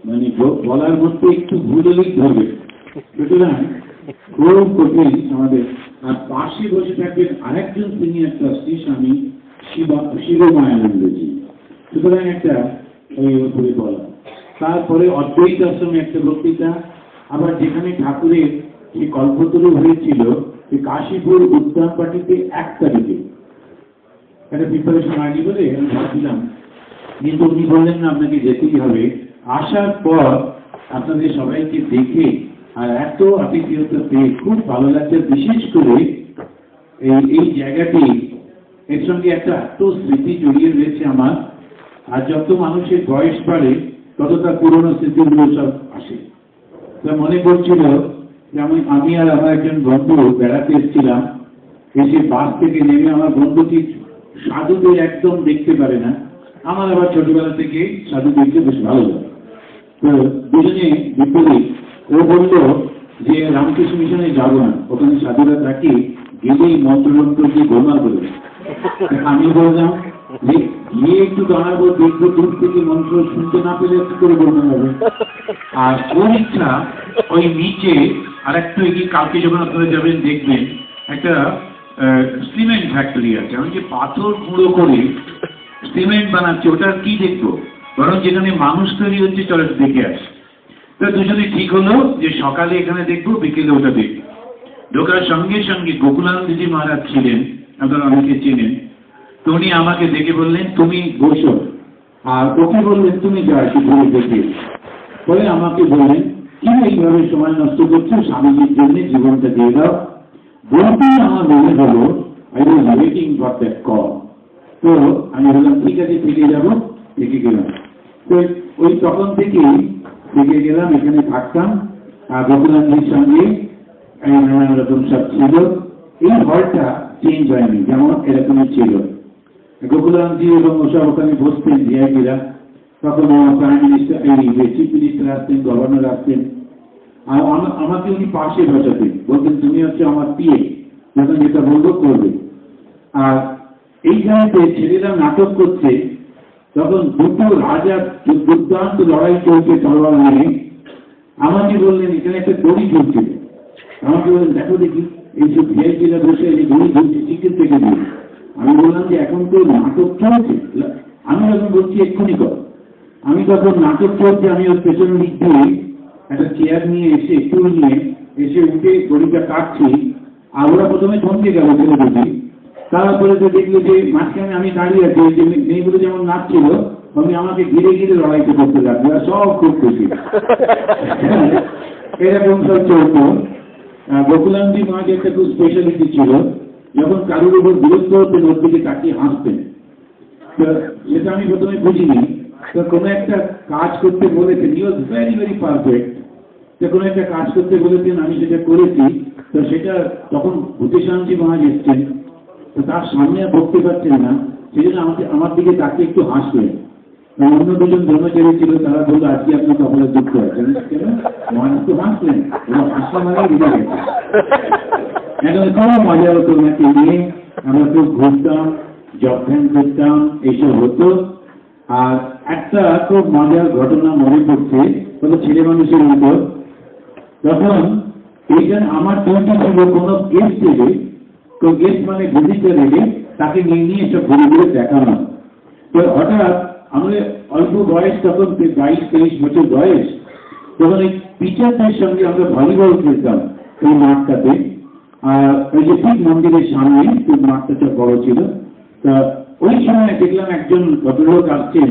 মানে বলার মধ্যে একটু ভুল হলেই ধরবে, সুতরাং খুব কঠিন আমাদের। আর পাশে বসে থাকবেন আরেকজন সিনিয়র ট্রাস্টি স্বামী শিবমায়ানন্দজি, সুতরাং একটা ওই উপরে বলা। তারপরে অদ্বৈত আশ্রমে একটা বক্তৃতা, আবার যেখানে ঠাকুরের সেই কল্পতরু হয়েছিল সেই কাশীপুর উদ্যান পার্টিতে 1 তারিখে একটা প্রিপারেশন আনি বলে আমি ভাবছিলাম, কিন্তু উনি বললেন না আপনাকে যেতেই হবে। আসার পর আপনাদের সবাইকে দেখে আর এত আতিথেয়তা পেয়ে খুব ভালো লাগছে। বিশেষ করে এই জায়গাটি এর সঙ্গে একটা এত স্মৃতি জড়িয়ে রয়েছে আমার। আর যত মানুষের বয়স বাড়ে তত তার পুরনো স্মৃতিগুলো সব আসে। তা মনে পড়ছিল যে আমি আর আমার একজন বন্ধু বেড়াতে এসেছিলাম, এসে বাস থেকে নেমে আমার বন্ধুটি সাধুদের একদম দেখতে পারে না, আমার আবার ছোটবেলা থেকে সাধু দেখতে বেশ ভালো লাগে। তো দুজনে বিপরীত। ও বলল যে রামকৃষ্ণ মিশনে যাবো না, ওখানে সাধুরা থাকি, গেলেই মন্ত্রযন্ত্র দিয়ে গোলমাল করে। আমি বললাম যে গিয়ে একটু দাঁড়াবো, দেখবো, দূর থেকে মন্ত্র শুনতে না পেলে কি করে গোলমাল হবে। আর ওর ইচ্ছা ওই নিচে আর একটু এগিয়ে, কালকে যখন আপনারা যাবেন দেখবেন একটা সিমেন্ট ফ্যাক্টরি আছে, আমি যে পাথর গুঁড়ো করে সিমেন্ট বানাচ্ছে, ওটা কি দেখবো, বরং যেখানে মানুষ তৈরি হচ্ছে চলো দেখে আসি। তো দুজনে ঠিক হলো যে সকালে এখানে দেখবো, বিকেলে ওটা দেখবো। ঢোকার সঙ্গে সঙ্গে গোকুলানন্দজি মহারাজ ছিলেন, আপনারা অনেকে চেনেন। তো উনি আমাকে দেখে বললেন তুমি বসো, আর ওকে বললেন তুমি যা একটু ঘুরে দেখে। বলে আমাকে বললেন কি এইভাবে সময় নষ্ট করছো, স্বামীজির জন্য জীবনটা দিয়ে দাও। বলতেই আমার মনে হলো I was waiting for that call. তো আমি বললাম ঠিক আছে থেকে যাবো, থেকে গেলাম। তো ওই তখন থেকেই থেকে গেলাম, এখানে থাকতাম। আর গোকুলানন্দজির সঙ্গে নানান রকম সব ছিল। এই হলটা চেঞ্জ হয়নি, যেমন এরকমই ছিল। গোকুলানন্দজি এবং ওসব ওখানে বসতেন ভিআইপিরা, তখন প্রাইম মিনিস্টার, এই চিফ মিনিস্টার আসতেন, গভর্নর আসতেন। আর আমাকে উনি পাশে বসাতেন, বলতেন তুমি হচ্ছে আমার পিএ, যখন যেটা বলবো করবে। আর এই জায়গাতে ছেলেরা নাটক করছে, তখন দুটো রাজা দুর্দান্ত লড়াই চলছে তলোয়ার নিয়ে। আমাকে বললেন এখানে একটা দড়ি ঝুলছিল, আমাকে বললেন দেখো দেখি এইসব ভিআইপিরা বসে এই দড়ি ঝুলছে চিকেন থেকে দিয়ে। আমি বললাম যে এখন তো নাটক চলছে, আমি যখন বলছি এক্ষুনি কর। আমি তখন নাটক চলছে, আমি ওর পেছন দিক দিয়ে একটা চেয়ার নিয়ে এসে, টুল নিয়ে এসে উঠে দড়িটা কাটছি। আর ওরা প্রথমে থমকে গেল ছেলে দেখি, তারপরে তো দেখলো যে মাঝখানে আমি দাঁড়িয়ে আছি, যে মেয়েগুলো যেমন নাচছিল আমি আমাকে ঘিরে ঘিরে লড়াইতে করতে লাগলো, আর সব খুব খুশি। এরকম সব চলতো। গোকুলানন্দজি মহারাজ একটা খুব স্পেশালিটি ছিল, যখন কারোর উপর বিরক্ত হতেন ওর দিকে তাকিয়ে হাসতেন। তো সেটা আমি প্রথমে বুঝিনি। তো কোনো একটা কাজ করতে বলেছেন, হি ওয়াজ ভেরি ভেরি পারফেক্ট। তো কোনো একটা কাজ করতে বলেছেন, আমি সেটা করেছি। তো সেটা তখন ভূতেশানজি মহারাজ এসছেন, তো তার সামনে আর বলতে পারছেন না, সেই জন্য আমার দিকে তাকে একটু হাসলেন। অন্য দুজন ব্রহ্মচারী ছিল, তারা বললো আজকে আপনি কপালে দুঃখ আছেন কেন, মহারাজ তো হাসলেন, ওরা হাসা মানে বুঝে গেছে। এখন খুব মজা হতো ওনাকে নিয়ে, আমরা খুব ঘুরতাম, জব ধ্যান করতাম, এইসব হতো। আর একটা খুব মজার ঘটনা মনে পড়ছে, তবে ছেলে মানুষের মতো। তখন এইখানে আমার ডিউটি ছিল কোনো গেস্ট এলে, তো গেস্ট মানে ভিজিটার এলে তাকে নিয়ে সব ঘুরে ঘুরে দেখানো। তো হঠাৎ আমাদের অল্প বয়স, তখন 22-23 বছর বয়স, তখন এই টিচারদের সঙ্গে আমরা ভলিবল খেলতাম ওই মাঠটাতে। আর ওই যে ঠিক মন্দিরের সামনে ওই মাঠটা বড় ছিল। তা ওই সময় দেখলাম একজন ভদ্রলোক আসছেন,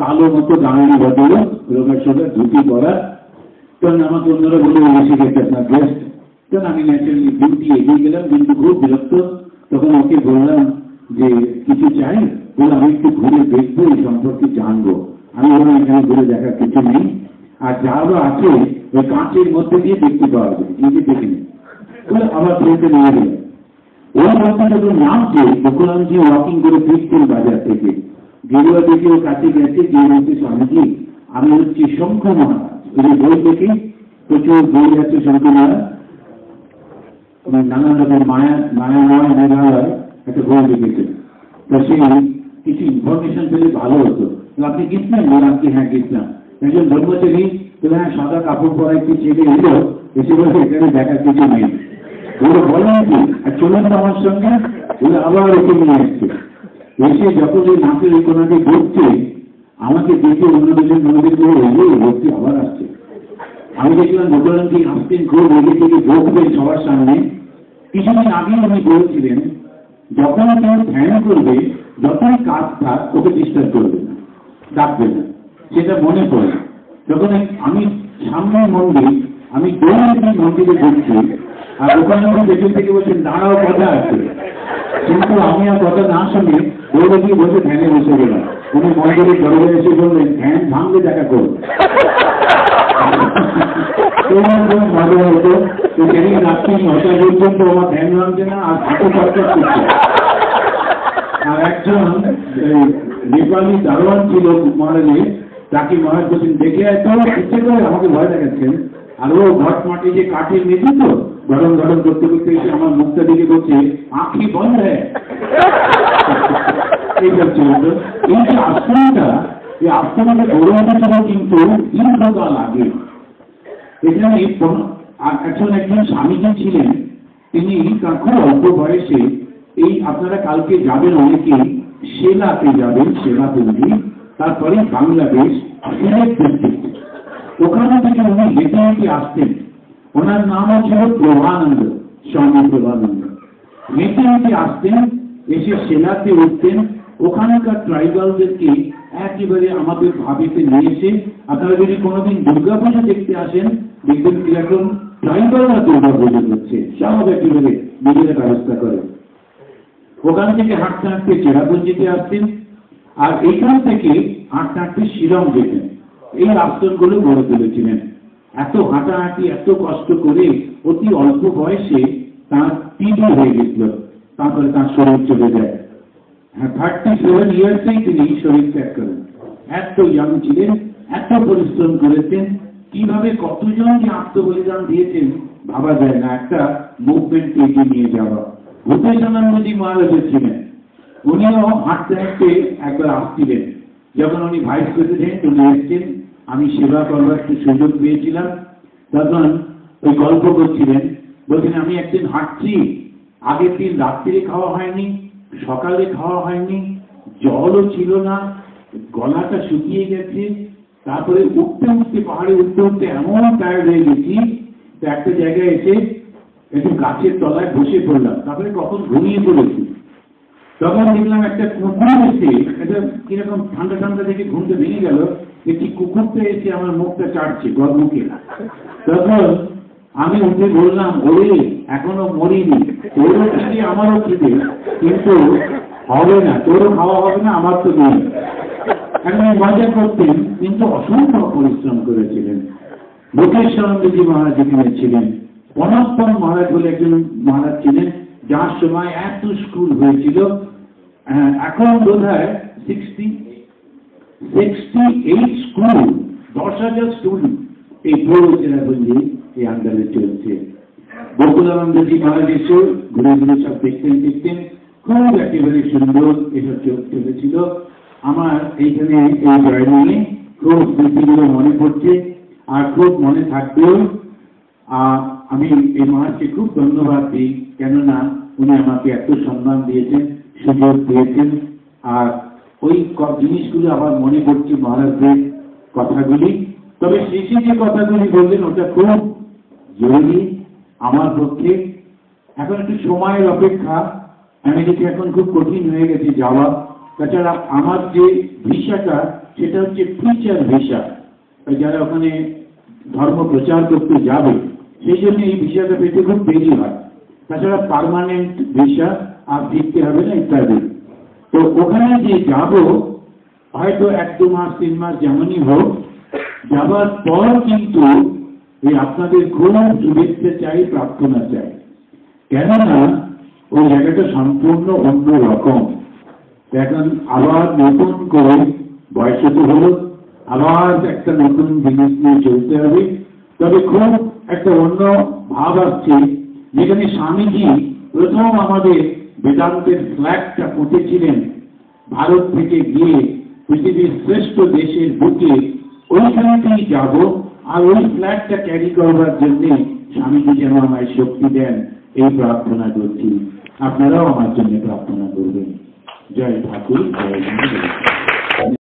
কালো মতো গাঙালি ভদ্রলোক, রোগের সঙ্গে ধুতি পরা। তখন আমাকে অন্যরা বলে এসে গেছে আপনার গেস্ট। তখন আমি ন্যাচারালি ডিউটি এগিয়ে গেলাম, কিন্তু খুব বিরক্ত। তখন ওকে বললাম যে কিছু চাই, বলে আমি একটু ঘুরে দেখবো, এই সম্পর্কে জানবো। আমি বললাম এখানে ঘুরে দেখার কিছু নেই, আর যারও আছে ওই কাঁচের মধ্যে দিয়ে দেখতে পাওয়া যাবে, নিজে দেখিনি। বলে আবার ফেলতে নিয়ে গেলেন। ওই বলতে যখন নামছে, গোকুলানন্দজি ওয়াকিং করে ফিরছেন বাজার থেকে, গেরুয়া দেখে ওর কাছে গেছে, গিয়ে বলছে স্বামীজি আমি হচ্ছি শঙ্খ মহারাজ। ওই বই দেখে প্রচুর বই আছে শঙ্খ মহারাজ, নানান রকম মায়াময় মেঘালয় একটা বই লিখেছে। তো সেই কিছু ইনফরমেশন পেলে ভালো হতো। আপনি গেছিলেন? বললাম কি হ্যাঁ গেছিলাম। একজন ব্রহ্মচারী বলে হ্যাঁ সাদা কাপড় পরা একটি ছেলে এলো, এসে বলে এখানে দেখার কিছু নেই। বলে বলেন কি আর চলুন আমার সঙ্গে, বলে আবার ওকে নিয়ে এসছে। এসে যখন ওই নাচের ওই কোনাটি ঢুকছে, আমাকে দেখে অন্য দুজন মন্দির করে এলে লোকটি আবার আসছে। আমি দেখলাম বললাম কি আসতেন খুব রেগে থেকে বসবেন সবার সামনে। কিছুদিন আগে উনি বলেছিলেন যখন কেউ ধ্যান করবে, যতই কাজ থাক ওকে ডিস্টার্ব করবে না, ডাকবে না, সেটা মনে পড়ে। যখন আমি সামনে মন্দির, আমি দৌড়ে মন্দিরে ঢুকছি, আর ওখানে উনি পেছন থেকে বলছেন দাঁড়াও কথা আছে, কিন্তু আমি আর কথা না শুনে দৌড়ে গিয়ে বসে ধ্যানে বসে গেলাম। উনি মন্দিরের দরজা এসে বললেন ধ্যান ভাঙলে দেখা করুন। মজা হতো। তো সেদিন রাত্রি 9টা পর্যন্ত আমার ধ্যান ভাঙছে না, আর হাতে চর্চা করছে। আর একজন নেপালি দারোয়ান ছিল মহারাজে, তাকে মহারাজ বলছেন দেখে এত ইচ্ছে করে আমাকে ভয় দেখাচ্ছেন। আর ও ঘট মাটি যে কাঠের মেঝে তো গরম গরম করতে করতে এসে আমার মুখটা দিকে বলছে আঁখি বন্ধ হ্যাঁ। এইসব চলতো। এই যে আশ্রমটা, এই আশ্রমটা গৌরবটা ছিল কিন্তু দীর্ঘকাল আগে। এখানে একজন স্বামীজি ছিলেন, তিনি তার খুব অল্প বয়সে, এই আপনারা কালকে যাবেন অনেকেই, সেলাতে যাবেন, সেলাপুঞ্জি, তারপরে বাংলাদেশ সিলেট ডিস্ট্রিক্ট, ওখানে থেকে উনি হেঁটে হেঁটে আসতেন। ওনার নামও ছিল প্রভানন্দ, স্বামী প্রভানন্দ। হেঁটে হেঁটে আসতেন, এসে সেলাতে উঠতেন। ওখানকার ট্রাইবালদেরকে একেবারে আমাদের ভাবিতে নিয়ে এসে, আপনারা যদি কোনোদিন দুর্গাপুজো দেখতে আসেন দেখবেন কিরকম ট্রাইবালরা দুর্গাপুজো করছে, সব একেবারে নিজেরা ব্যবস্থা করে। ওখান থেকে হাঁটতে হাঁটতে চেরাপুঞ্জিতে আসতেন, আর এইখান থেকে হাঁটতে হাঁটতে শিলং যেতেন। এই আশ্রমগুলো গড়ে তুলেছিলেন। এত হাঁটাহাঁটি, এত কষ্ট করে অতি অল্প বয়সে তার টিবি হয়ে গেছিল, তারপরে তার শরীর চলে যায়। 37 ইয়ার্সেই তিনি শরীর ত্যাগ করেন। এত ইয়াং ছিলেন, এত পরিশ্রম করেছেন, কিভাবে কতজন যে আত্মবলিদান দিয়েছেন ভাবা যায় না। একটা মুভমেন্টকে এগিয়ে নিয়ে যাওয়া। ভূপেশানন্দজি মহারাজের ছিলেন, উনিও হাঁটতে হাঁটতে একবার আসছিলেন। যখন উনি ভাইস প্রেসিডেন্ট উনি এসছেন, আমি সেবা করবার একটু সুযোগ পেয়েছিলাম। তখন ওই গল্প করছিলেন, বলছেন আমি একদিন হাঁটছি, আগের দিন রাত্রিরে খাওয়া হয়নি, সকালে খাওয়া হয়নি, জলও ছিল না, গলাটা শুকিয়ে গেছে। তারপরে উঠতে উঠতে, পাহাড়ে উঠতে উঠতে এমন টায়ার্ড হয়ে গেছি, একটা জায়গায় এসে একটু গাছের তলায় বসে পড়লাম। তারপরে কখন ঘুমিয়ে পড়েছি। তখন দেখলাম একটা কুকুর এসে, এটা কিরকম ঠান্ডা ঠান্ডা দেখে ঘুমতে ভেঙে গেল, একটি কুকুরটা এসে আমার মুখটা চাটছে, মুখে। তখন আমি উঠে বললাম ওরে এখনো মরিনি, তোরও খিদে আমারও খিদে, কিন্তু হবে না, তোরও খাওয়া হবে না, আমার তো নেই। এখন মজা করতেন, কিন্তু অসংখ্য পরিশ্রম করেছিলেন। ভূপেশানন্দজি মহারাজ এখানে ছিলেন। অনন্তম মহারাজ বলে একজন মহারাজ ছিলেন, যার সময় এত স্কুল হয়েছিল। এখন বোধ হয় 68 স্কুল, 10,000 স্টুডেন্ট এই পুরো চেরাপুঞ্জি এই আন্ডারে চলছে। বকুলানন্দজি মহারাজ এসে ঘুরে ঘুরে সব দেখতেন, খুব একেবারে সুন্দর এসব চলেছিল। আমার এইখানে এই জয়নিংয়ে খুব স্মৃতিগুলো মনে পড়ছে, আর খুব মনে থাকবেও। আমি এই মহারাজকে খুব ধন্যবাদ দিই, কেননা উনি আমাকে এত সম্মান দিয়েছেন, সুযোগ দিয়েছেন। আর ওই জিনিসগুলো আবার মনে পড়ছে, মহারাজদের কথাগুলি। তবে শেষে যে কথাগুলি বললেন ওটা খুব জরুরি আমার পক্ষে। এখন একটু সময়ের অপেক্ষা, আমেরিকা এখন খুব কঠিন হয়ে গেছে যাওয়া। তাছাড়া আমার যে ভিসাটা সেটা হচ্ছে প্রিচার ভিসা, যারা ওখানে ধর্ম প্রচার করতে যাবে সেই জন্য এই ভিসাটা পেতে খুব দেরি হয়। তাছাড়া পার্মানেন্ট ভিসা আর ফিরতে হবে না ইত্যাদি। তো ওখানে যে যাব, হয়তো 1-2 মাস 3 মাস যেমনই হোক, যাবার পর কিন্তু এই আপনাদের খুব শুভেচ্ছা চাই, প্রার্থনা চাই। কেননা ওই জায়গাটা সম্পূর্ণ অন্য রকম। এখন আবার নতুন করে বয়স তো হলো, আবার একটা নতুন জিনিস নিয়ে চলতে হবে। তবে খুব একটা অন্য ভাব আসছে, যেখানে স্বামীজি প্রথম আমাদের বেদান্তের ফ্ল্যাগটা পুঁতেছিলেন ভারত থেকে গিয়ে পৃথিবীর শ্রেষ্ঠ দেশের বুকে ওইখানেতেই যাব, আর ওই ফ্ল্যাগটা ক্যারি করবার জন্য স্বামীজি যেন আমায় শক্তি দেন, এই প্রার্থনা করছি। আপনারাও আমার জন্য প্রার্থনা করবেন। জয় ঠাকুর, জয়